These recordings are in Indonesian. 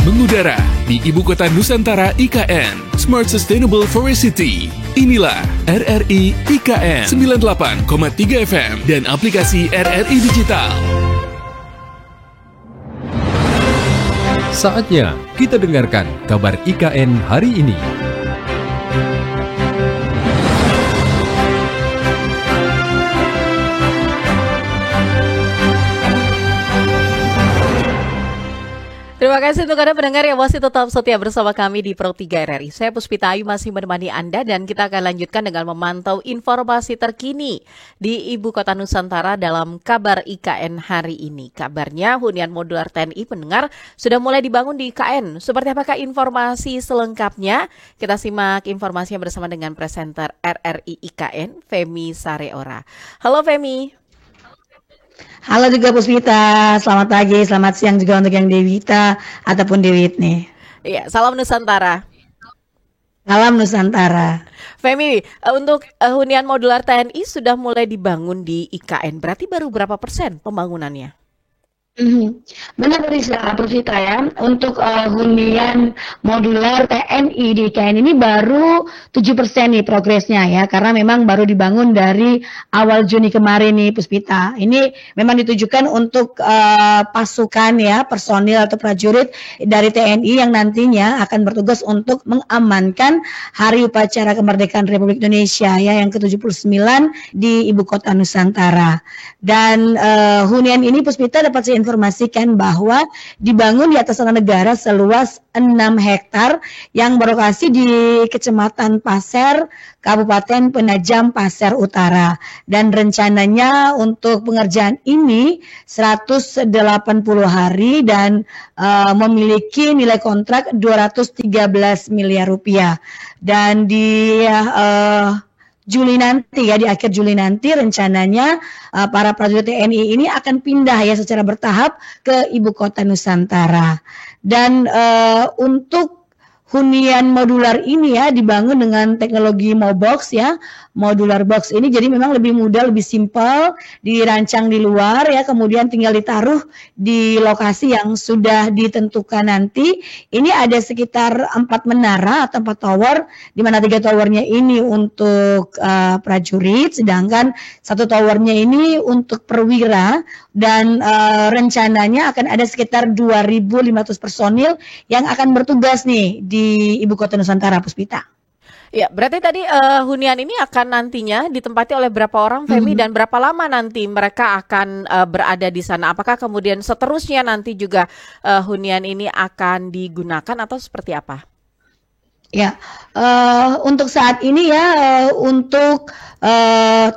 Mengudara di Ibu Kota Nusantara IKN, Smart Sustainable Forest City. Inilah RRI IKN 98,3 FM dan aplikasi RRI Digital. Saatnya kita dengarkan kabar IKN hari ini. Terima kasih untuk Anda pendengar yang masih tetap setia bersama kami di Pro 3 RRI. Saya Puspita Ayu masih menemani Anda dan kita akan lanjutkan dengan memantau informasi terkini di Ibu Kota Nusantara dalam kabar IKN hari ini. Kabarnya hunian modular TNI pendengar sudah mulai dibangun di IKN. Seperti apakah informasi selengkapnya? Kita simak informasinya bersama dengan presenter RRI IKN, Femi Sareora. Halo Femi. Halo juga Puspita, selamat pagi, selamat siang juga untuk yang Dewita ataupun Dewit nih. Iya, salam Nusantara. Salam Nusantara. Femi, untuk hunian modular TNI sudah mulai dibangun di IKN, berarti baru berapa persen pembangunannya? Benar Puspita ya, untuk hunian modular TNI di IKN ini baru 7% nih progresnya ya, karena memang baru dibangun dari awal Juni kemarin nih Puspita. Ini memang ditujukan untuk pasukan ya, personil atau prajurit dari TNI yang nantinya akan bertugas untuk mengamankan Hari Upacara Kemerdekaan Republik Indonesia ya yang ke-79 di Ibu Kota Nusantara. Dan hunian ini Puspita dapat saya informasikan bahwa dibangun di atas tanah negara seluas 6 hektar yang berlokasi di Kecamatan Pasir, Kabupaten Penajam Pasir Utara. Dan rencananya untuk pengerjaan ini 180 hari dan memiliki nilai kontrak 213 miliar rupiah. Dan di Juli nanti ya, di akhir Juli nanti rencananya para prajurit TNI ini akan pindah ya secara bertahap ke Ibu Kota Nusantara. Dan untuk hunian modular ini ya dibangun dengan teknologi Mobox ya. Modular box ini jadi memang lebih mudah, lebih simpel, dirancang di luar ya, kemudian tinggal ditaruh di lokasi yang sudah ditentukan nanti. Ini ada sekitar 4 menara atau 4 tower, di mana 3 towernya ini untuk prajurit, sedangkan 1 towernya ini untuk perwira, dan rencananya akan ada sekitar 2.500 personil yang akan bertugas nih di Ibu Kota Nusantara, Puspita. Ya, berarti tadi hunian ini akan nantinya ditempati oleh berapa orang, Femi, dan berapa lama nanti mereka akan berada di sana? Apakah kemudian seterusnya nanti juga hunian ini akan digunakan atau seperti apa? Ya, untuk saat ini ya, untuk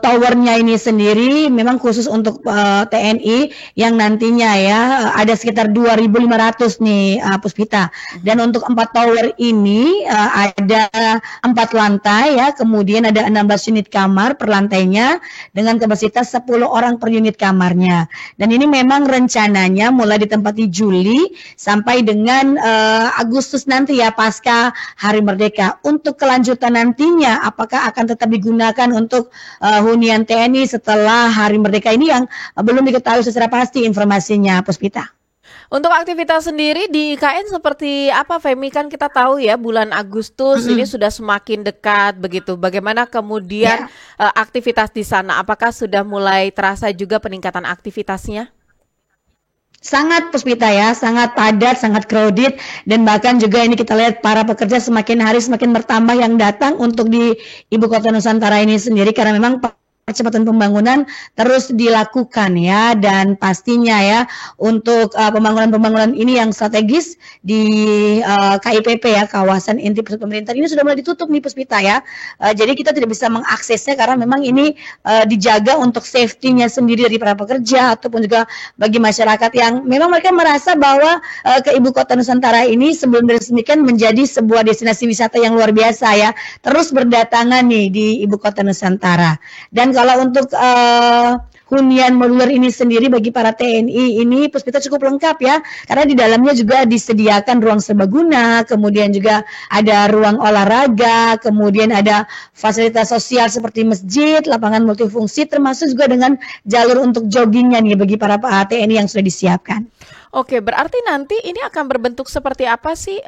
towernya ini sendiri memang khusus untuk TNI yang nantinya ya ada sekitar 2.500 nih Puspita. Dan untuk 4 tower ini ada 4 lantai ya, kemudian ada 16 unit kamar per lantainya dengan kapasitas 10 orang per unit kamarnya. Dan ini memang rencananya mulai ditempati Juli sampai dengan Agustus nanti ya, pasca Hari Merdeka. Untuk kelanjutan nantinya apakah akan tetap digunakan untuk hunian TNI setelah Hari Merdeka ini yang belum diketahui secara pasti informasinya, Puspita. Untuk aktivitas sendiri di IKN seperti apa, Femi? Kan kita tahu ya bulan Agustus ini sudah semakin dekat begitu. Bagaimana kemudian aktivitas di sana? Apakah sudah mulai terasa juga peningkatan aktivitasnya? Sangat Puspita ya, sangat padat, sangat crowded, dan bahkan juga ini kita lihat para pekerja semakin hari semakin bertambah yang datang untuk di Ibu Kota Nusantara ini sendiri, karena memang percepatan pembangunan terus dilakukan ya, dan pastinya ya untuk pembangunan-pembangunan ini yang strategis di KIPP ya, kawasan inti pusat pemerintahan ini sudah mulai ditutup nih Puspita ya. Jadi kita tidak bisa mengaksesnya karena memang ini dijaga untuk safety-nya sendiri dari para pekerja ataupun juga bagi masyarakat yang memang mereka merasa bahwa ke Ibu Kota Nusantara ini sebelum diresmikan menjadi sebuah destinasi wisata yang luar biasa ya, terus berdatangan nih di Ibu Kota Nusantara. Dan kalau untuk hunian modular ini sendiri bagi para TNI ini Puspita cukup lengkap ya, karena di dalamnya juga disediakan ruang serbaguna, kemudian juga ada ruang olahraga, kemudian ada fasilitas sosial seperti masjid, lapangan multifungsi, termasuk juga dengan jalur untuk joggingnya nih bagi para TNI yang sudah disiapkan. Oke, berarti nanti ini akan berbentuk seperti apa sih?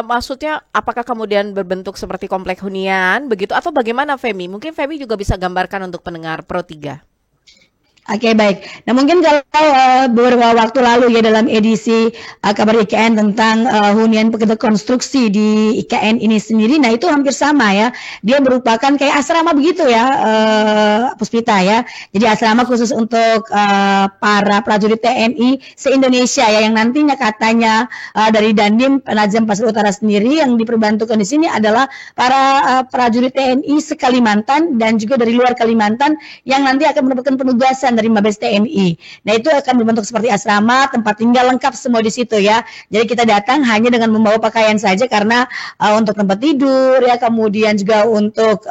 Maksudnya apakah kemudian berbentuk seperti komplek hunian begitu atau bagaimana Femi? Mungkin Femi juga bisa gambarkan untuk pendengar Pro 3. Oke, baik. Nah, mungkin kalau beberapa waktu lalu ya dalam edisi kabar IKN tentang hunian pekerja konstruksi di IKN ini sendiri, nah itu hampir sama ya. Dia merupakan kayak asrama begitu ya, Puspita ya. Jadi asrama khusus untuk para prajurit TNI se-Indonesia ya, yang nantinya katanya dari Dandim Penajam Pasir Utara sendiri yang diperbantukan di sini adalah para prajurit TNI se-Kalimantan dan juga dari luar Kalimantan yang nanti akan mendapatkan penugasan dari Mabes TNI. Nah, itu akan berbentuk seperti asrama, tempat tinggal lengkap semua di situ ya. Jadi kita datang hanya dengan membawa pakaian saja karena untuk tempat tidur ya, kemudian juga untuk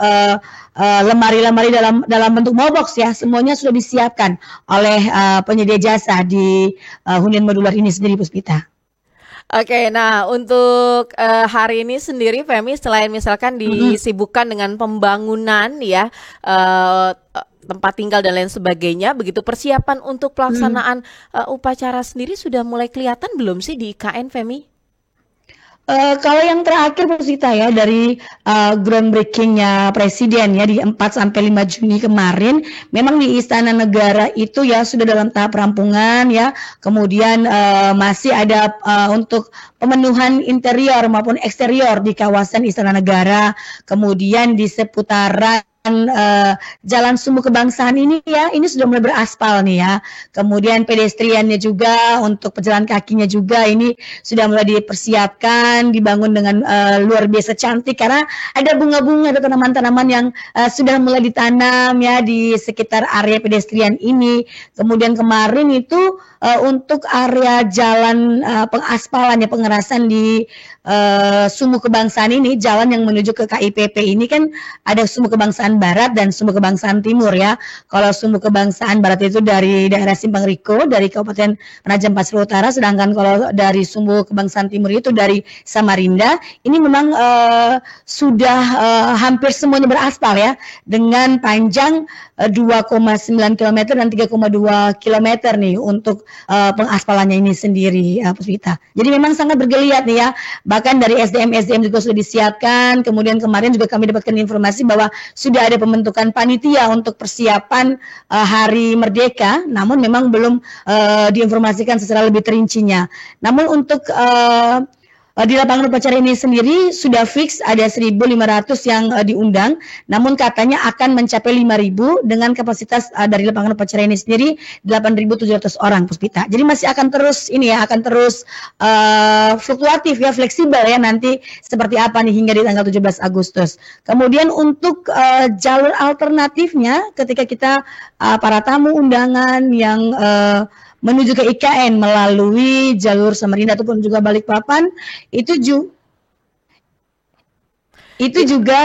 lemari-lemari dalam bentuk mobox ya, semuanya sudah disiapkan oleh penyedia jasa di hunian modular ini sendiri, Puspita. Oke, nah untuk hari ini sendiri Femi, selain misalkan disibukkan dengan pembangunan ya, tempat tinggal dan lain sebagainya, begitu persiapan untuk pelaksanaan upacara sendiri sudah mulai kelihatan belum sih di IKN, Femi? Kalau yang terakhir Pusita ya dari groundbreakingnya Presiden ya di 4 sampai 5 Juni kemarin, memang di Istana Negara itu ya sudah dalam tahap rampungan ya. Kemudian masih ada untuk pemenuhan interior maupun eksterior di kawasan Istana Negara. Kemudian di seputaran Jalan Sumbu Kebangsaan ini ya, ini sudah mulai beraspal nih ya. Kemudian pedestriannya juga, untuk pejalan kakinya juga ini sudah mulai dipersiapkan, dibangun dengan luar biasa cantik karena ada bunga-bunga, ada tanaman-tanaman yang sudah mulai ditanam ya di sekitar area pedestrian ini. Kemudian kemarin itu untuk area jalan pengaspalan ya, pengerasan di Sumbu Kebangsaan ini, jalan yang menuju ke KIPP ini kan ada Sumbu Kebangsaan Barat dan Sumbu Kebangsaan Timur ya. Kalau Sumbu Kebangsaan Barat itu dari daerah Simpang Riko, dari Kabupaten Penajam Pasir Utara, sedangkan kalau dari Sumbu Kebangsaan Timur itu dari Samarinda. Ini memang sudah hampir semuanya beraspal ya, dengan panjang 2,9 km dan 3,2 km nih untuk pengaspalannya ini sendiri, Puspita. Jadi memang sangat bergeliat nih ya. Bahkan dari SDM juga sudah disiapkan. Kemudian kemarin juga kami dapatkan informasi bahwa sudah ada pembentukan panitia untuk persiapan Hari Merdeka, namun memang belum diinformasikan secara lebih terincinya. Namun untuk di lapangan upacara ini sendiri sudah fix ada 1.500 yang diundang, namun katanya akan mencapai 5.000 dengan kapasitas dari lapangan upacara ini sendiri 8.700 orang, Puspita. Jadi masih akan terus ini ya, akan terus fluktuatif ya, fleksibel ya nanti seperti apa nih hingga di tanggal 17 Agustus. Kemudian untuk jalur alternatifnya ketika kita para tamu undangan yang menuju ke IKN melalui jalur Samarinda ataupun juga Balikpapan itu juga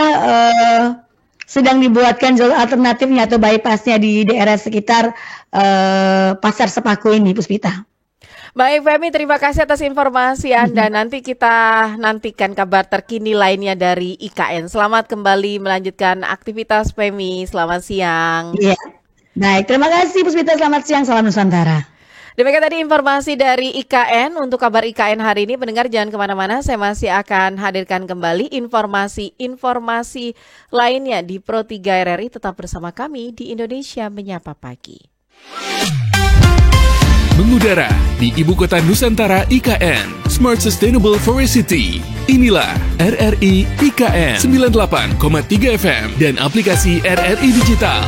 sedang dibuatkan jalur alternatifnya atau bypassnya di daerah sekitar Pasar Sepaku ini, Puspita. Baik Femi, terima kasih atas informasi Anda. Nanti kita nantikan kabar terkini lainnya dari IKN. Selamat kembali melanjutkan aktivitas Femi. Selamat siang. Iya. Baik, terima kasih Puspita. Selamat siang. Salam Nusantara. Demikian tadi informasi dari IKN. Untuk kabar IKN hari ini, pendengar jangan kemana-mana. Saya masih akan hadirkan kembali informasi lainnya di Pro 3 RRI. Tetap bersama kami di Indonesia Menyapa Pagi. Mengudara di Ibu Kota Nusantara IKN, Smart Sustainable Forest City. Inilah RRI IKN 98,3 FM dan aplikasi RRI Digital.